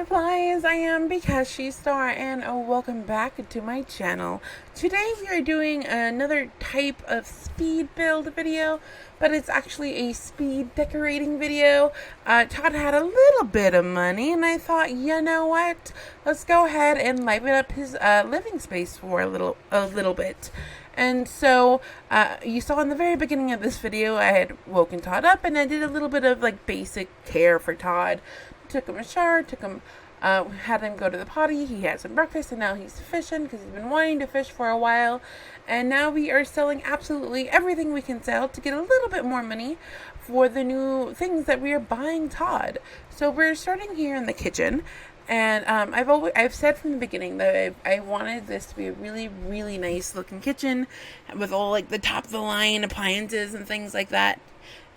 butterflies, I am Because She Star, and welcome back to my channel. Today we are doing another type of speed build video, but it's actually a speed decorating video. Todd had a little bit of money, and I thought, you know what? Let's go ahead and liven up his living space for a little bit. And so, you saw in the very beginning of this video, I had woken Todd up, and I did a little bit of like basic care for Todd. Took him a shower, had him go to the potty, he had some breakfast, and now he's fishing because he's been wanting to fish for a while. And now we are selling absolutely everything we can sell to get a little bit more money for the new things that we are buying Todd. So we're starting here in the kitchen. And I've said from the beginning that I wanted this to be a really, really nice looking kitchen with all like the top of the line appliances and things like that.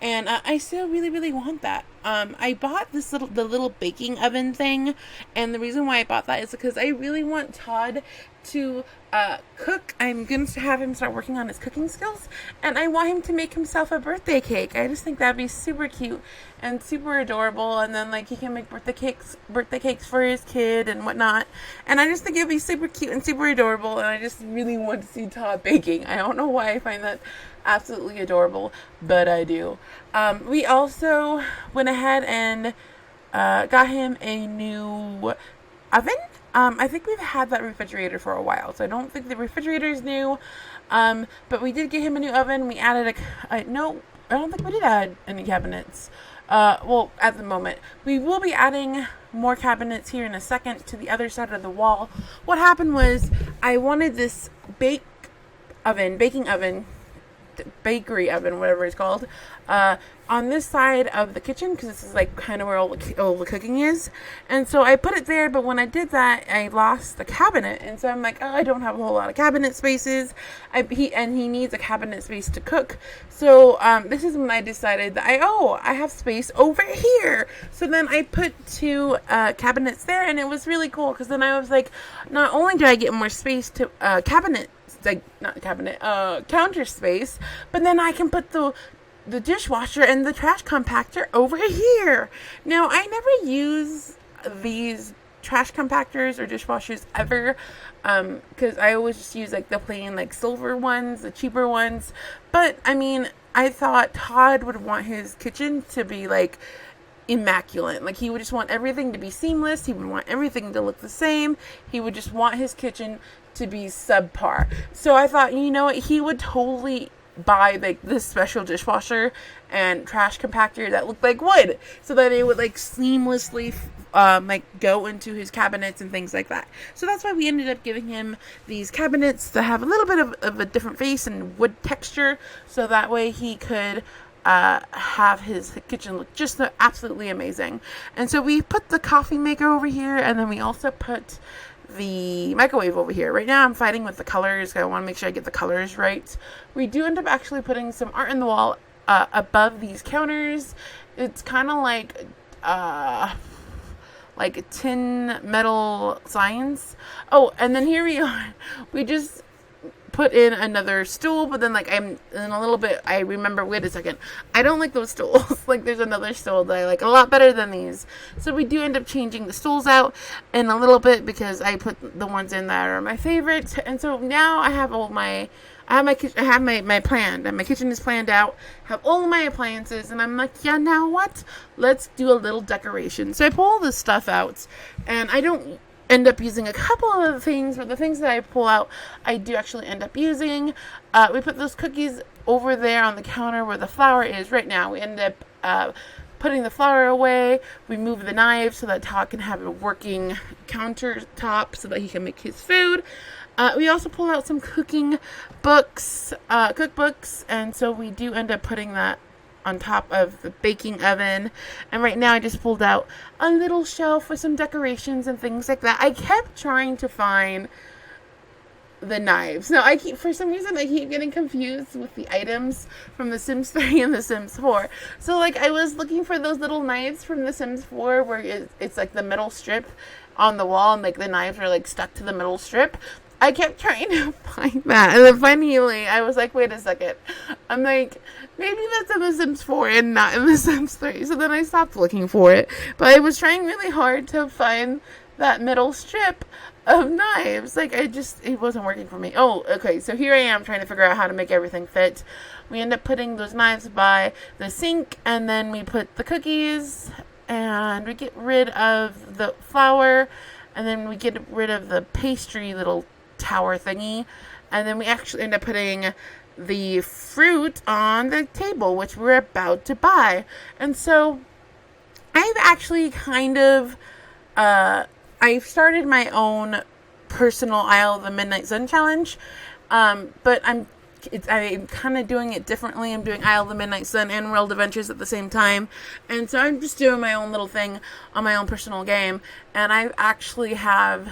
And I still really, really want that. I bought the little baking oven thing, and the reason why I bought that is because I really want Todd to cook. I'm going to have him start working on his cooking skills, and I want him to make himself a birthday cake. I just think that'd be super cute and super adorable, and then like he can make birthday cakes for his kid and whatnot. And I just think it'd be super cute and super adorable, and I just really want to see Todd baking. I don't know why I find that absolutely adorable, but I do. We also went ahead and got him a new oven. I think we've had that refrigerator for a while, so I don't think the refrigerator is new. But we did get him a new oven. We added no, I don't think we did add any cabinets. Well, at the moment. We will be adding more cabinets here in a second to the other side of the wall. What happened was I wanted this bakery oven, whatever it's called, on this side of the kitchen, because this is like kind of where all the cooking is. And so I put it there, but when I did that, I lost the cabinet, and so I'm like, oh, I don't have a whole lot of cabinet spaces. He needs a cabinet space to cook. So this is when I decided that I have space over here. So then I put two cabinets there, and it was really cool because then I was like, not only do I get more space to counter space, but then I can put the dishwasher and the trash compactor over here. Now, I never use these trash compactors or dishwashers ever, because I always just use like the plain like silver ones, the cheaper ones. But I mean, I thought Todd would want his kitchen to be like immaculate. Like, he would just want everything to be seamless. He would want everything to look the same. He would just want his kitchen to be subpar. So I thought, you know what, he would totally buy like this special dishwasher and trash compactor that looked like wood, so that it would like seamlessly like go into his cabinets and things like that. So that's why we ended up giving him these cabinets that have a little bit of a different face and wood texture, so that way he could have his kitchen look just absolutely amazing. And so we put the coffee maker over here, and then we also put the microwave over here. Right now I'm fighting with the colors. I want to make sure I get the colors right. We do end up actually putting some art in the wall above these counters. It's kind of like tin metal signs. Oh, and then here we are. We just put in another stool, but then like I'm in a little bit, I remember, wait a second, I don't like those stools. Like, there's another stool that I like a lot better than these. So we do end up changing the stools out in a little bit, because I put the ones in that are my favorite. And so now I have my kitchen is planned out, have all of my appliances, and I'm like, yeah, now what? Let's do a little decoration. So I pull all this stuff out, and I don't end up using a couple of the things, but the things that I pull out, I do actually end up using. We put those cookies over there on the counter where the flour is right now. We end up putting the flour away. We move the knives so that Todd can have a working countertop so that he can make his food. We also pull out some cooking books, cookbooks, and so we do end up putting that on top of the baking oven. And right now I just pulled out a little shelf with some decorations and things like that. I kept trying to find the knives. Now, for some reason I keep getting confused with the items from The Sims 3 and The Sims 4. So like, I was looking for those little knives from The Sims 4 where it's like the metal strip on the wall, and like the knives are like stuck to the metal strip. I kept trying to find that, and then finally I was like, wait a second. I'm like, maybe that's in The Sims 4 and not in The Sims 3. So then I stopped looking for it. But I was trying really hard to find that middle strip of knives. Like, it wasn't working for me. Oh, okay, so here I am trying to figure out how to make everything fit. We end up putting those knives by the sink, and then we put the cookies, and we get rid of the flour, and then we get rid of the pastry little tower thingy, and then we actually end up putting the fruit on the table, which we're about to buy. And so I've actually kind of I've started my own personal Isle of the Midnight Sun challenge, but I'm kind of doing it differently. I'm doing Isle of the Midnight Sun and World Adventures at the same time, and so I'm just doing my own little thing on my own personal game, and I actually have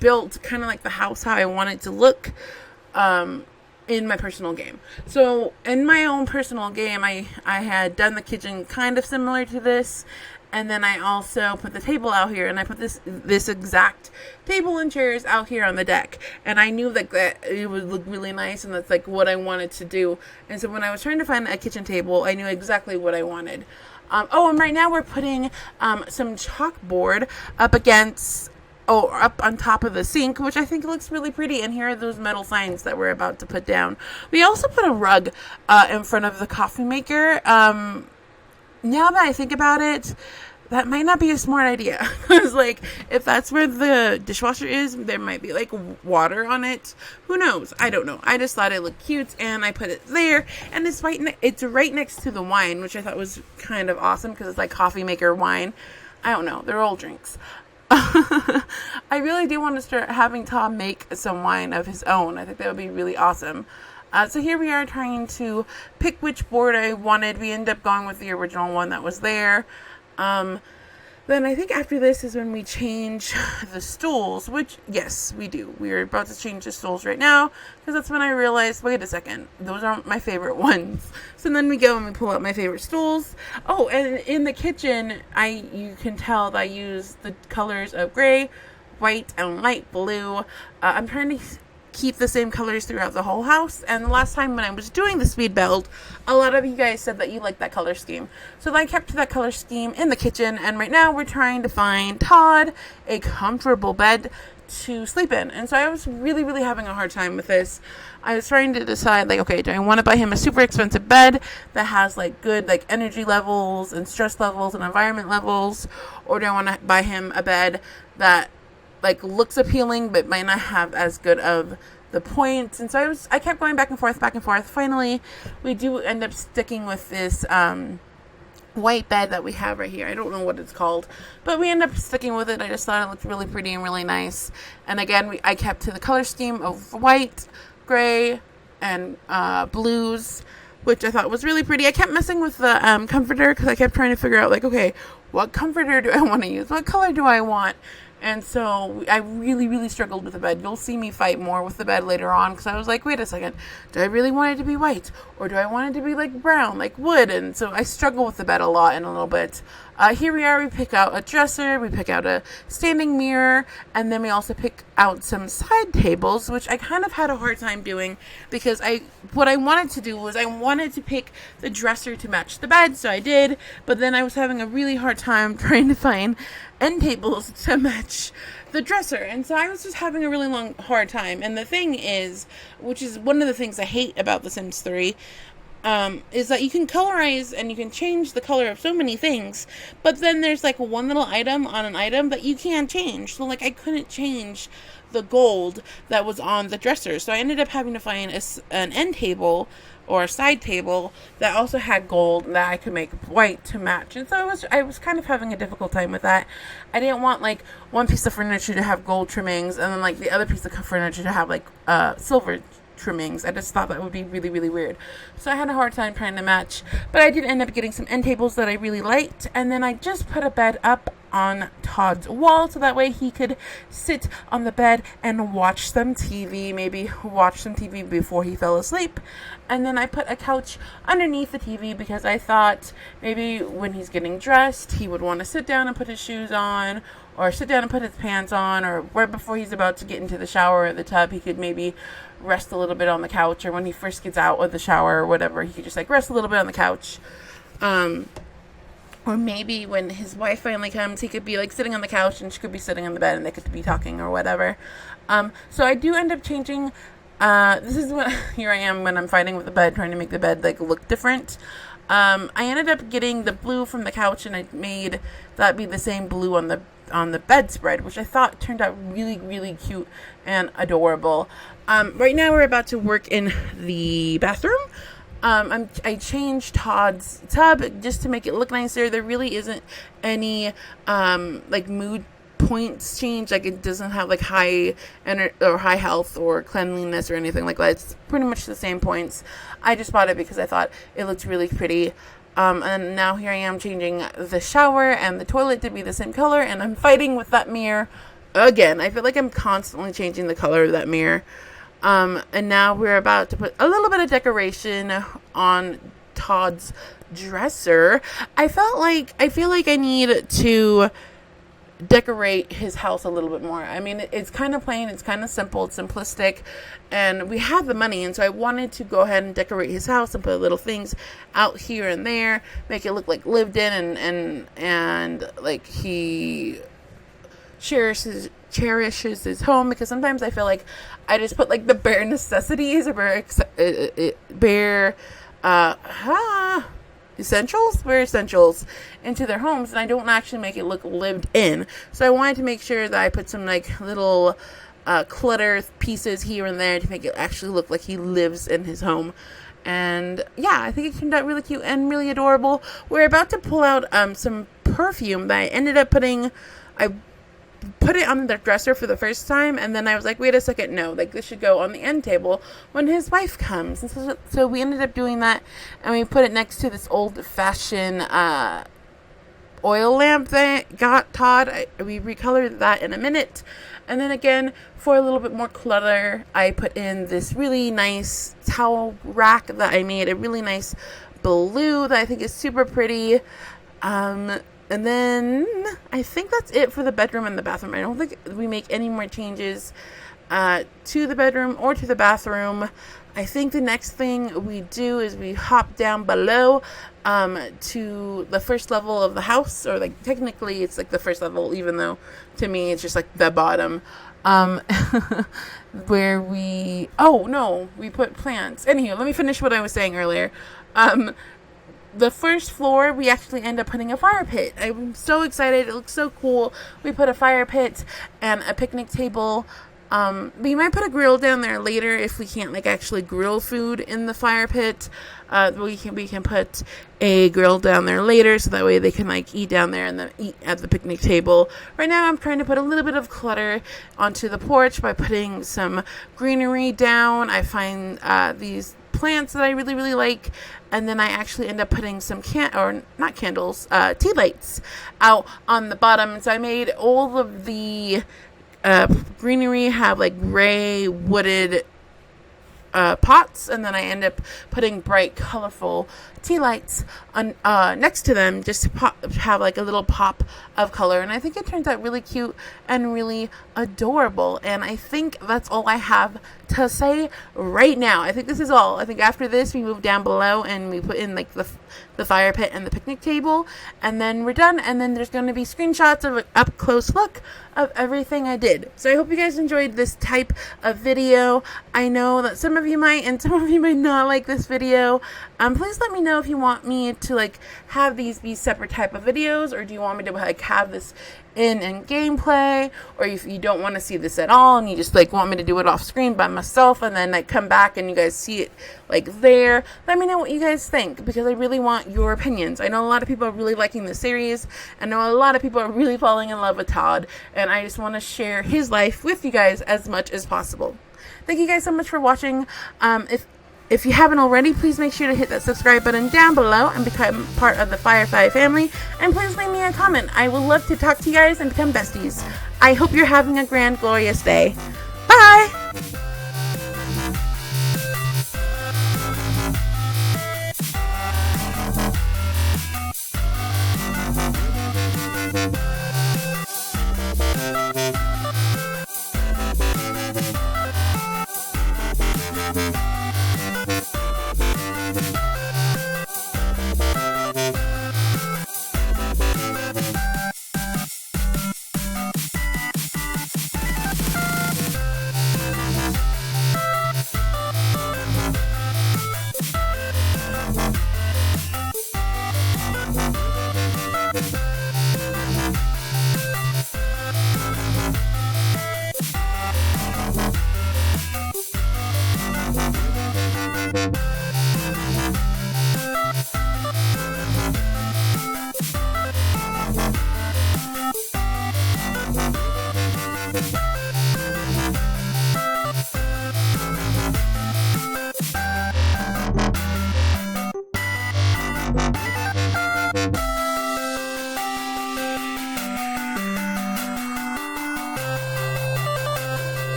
built kind of like the house how I want it to look in my personal game. So in my own personal game, I had done the kitchen kind of similar to this, and then I also put the table out here, and I put this exact table and chairs out here on the deck, and I knew that it would look really nice, and that's like what I wanted to do. And so when I was trying to find a kitchen table, I knew exactly what I wanted. And right now we're putting some chalkboard up on top of the sink, which I think looks really pretty. And here are those metal signs that we're about to put down. We also put a rug in front of the coffee maker. Now that I think about it, that might not be a smart idea. Because, like, if that's where the dishwasher is, there might be, like, water on it. Who knows? I don't know. I just thought it looked cute, and I put it there. And it's right next to the wine, which I thought was kind of awesome, because it's, like, coffee maker wine. I don't know. They're all drinks. I really do want to start having Todd make some wine of his own. I think that would be really awesome. So here we are trying to pick which board I wanted. We ended up going with the original one that was there. Then I think after this is when we change the stools, which, yes, we do. We're about to change the stools right now, because that's when I realized, wait a second, those aren't my favorite ones. So then we go and we pull out my favorite stools. Oh, and in the kitchen, you can tell that I use the colors of gray, white, and light blue. I'm trying to keep the same colors throughout the whole house. And the last time when I was doing the speed build, a lot of you guys said that you liked that color scheme. So I kept that color scheme in the kitchen, and right now we're trying to find Todd a comfortable bed to sleep in. And so I was really, really having a hard time with this. I was trying to decide, like, okay, do I want to buy him a super expensive bed that has, like, good, like, energy levels and stress levels and environment levels, or do I want to buy him a bed that, like, looks appealing but might not have as good of the points? And so I kept going back and forth. Finally, we do end up sticking with this white bed that we have right here. I don't know what it's called, but we end up sticking with it. I just thought it looked really pretty and really nice. And again, I kept to the color scheme of white, gray, and blues, which I thought was really pretty. I kept messing with the comforter, because I kept trying to figure out, like, okay, what comforter do I want to use? What color do I want? And so I really, really struggled with the bed. You'll see me fight more with the bed later on, because I was like, wait a second, do I really want it to be white? Or do I want it to be like brown, like wood? And so I struggle with the bed a lot in a little bit. Here we are, we pick out a dresser, we pick out a standing mirror, and then we also pick out some side tables, which I kind of had a hard time doing, because what I wanted to do was I wanted to pick the dresser to match the bed, so I did, but then I was having a really hard time trying to find end tables to match the dresser, and so I was just having a really hard time. And the thing is, which is one of the things I hate about The Sims 3, is that you can colorize and you can change the color of so many things, but then there's like one little item on an item that you can't change. So like I couldn't change the gold that was on the dresser, so I ended up having to find an end table or a side table that also had gold that I could make white to match. And so I was kind of having a difficult time with that. I didn't want like one piece of furniture to have gold trimmings and then like the other piece of furniture to have like silver trimmings. I just thought that would be really, really weird. So I had a hard time trying to match, but I did end up getting some end tables that I really liked, and then I just put a bed up on Todd's wall so that way he could sit on the bed and watch some TV, maybe watch some TV before he fell asleep. And then I put a couch underneath the TV because I thought maybe when he's getting dressed he would want to sit down and put his shoes on, or sit down and put his pants on, or right before he's about to get into the shower or the tub, he could maybe rest a little bit on the couch, or when he first gets out of the shower or whatever, he could just like rest a little bit on the couch. Or maybe when his wife finally comes, he could be like sitting on the couch and she could be sitting on the bed and they could be talking or whatever. So I do end up changing. This is what here I am when I'm fighting with the bed, trying to make the bed like look different. I ended up getting the blue from the couch, and I made that be the same blue on the bedspread, which I thought turned out really, really cute and adorable. Right now we're about to work in the bathroom. I changed Todd's tub just to make it look nicer. There really isn't any like mood points change. Like it doesn't have like high health or cleanliness or anything like that. It's pretty much the same points. I just bought it because I thought it looked really pretty. And now here I am changing the shower and the toilet to be the same color, and I'm fighting with that mirror again. I feel like I'm constantly changing the color of that mirror. And now we're about to put a little bit of decoration on Todd's dresser. I feel like I need to decorate his house a little bit more. I mean, it's kind of plain, it's kind of simple, it's simplistic, and we have the money, and so I wanted to go ahead and decorate his house and put little things out here and there, make it look like lived in, and like he cherishes his home, because sometimes I feel like I just put like the bare necessities or bare essentials into their homes, and I don't actually make it look lived in. So I wanted to make sure that I put some like little clutter pieces here and there to make it actually look like he lives in his home. And yeah, I think it turned out really cute and really adorable. We're about to pull out some perfume that I ended up I put it on the dresser for the first time, and then I was like, wait a second, no, like this should go on the end table when his wife comes. And so we ended up doing that, and we put it next to this old-fashioned oil lamp that I got Todd. We recolored that in a minute, and then again, for a little bit more clutter, I put in this really nice towel rack that I made, a really nice blue that I think is super pretty. And then I think that's it for the bedroom and the bathroom. I don't think we make any more changes to the bedroom or to the bathroom. I think the next thing we do is we hop down below to the first level of the house, or like technically it's like the first level, even though to me it's just like the bottom. Where we put plants. Anywho, let me finish what I was saying earlier. The first floor, we actually end up putting a fire pit. I'm so excited. It looks so cool. We put a fire pit and a picnic table. We might put a grill down there later if we can't like actually grill food in the fire pit. We can put a grill down there later, so that way they can like eat down there and then eat at the picnic table. Right now I'm trying to put a little bit of clutter onto the porch by putting some greenery down. I find these plants that I really, really like, and then I actually end up putting some tea lights out on the bottom. So I made all of the greenery have like gray wooded pots, and then I end up putting bright, colorful tea lights on next to them, just to have like a little pop of color. And I think it turns out really cute and really adorable. And I think that's all I have to say right now. I think this is all. I think after this we move down below and we put in like the fire pit and the picnic table, and then we're done. And then there's going to be screenshots of an up close look of everything I did. So I hope you guys enjoyed this type of video. I know that some of you might and some of you might not like this video. Please let me know if you want me to like have these be separate type of videos, or do you want me to like have this in gameplay, or if you don't want to see this at all and you just like want me to do it off screen by myself and then like come back and you guys see it like there. Let me know what you guys think, because I really want your opinions. I know a lot of people are really liking the series. I know a lot of people are really falling in love with Todd, and I just want to share his life with you guys as much as possible. Thank you guys so much for watching. If you haven't already, please make sure to hit that subscribe button down below and become part of the Firefly family. And please leave me a comment. I would love to talk to you guys and become besties. I hope you're having a grand, glorious day. Bye!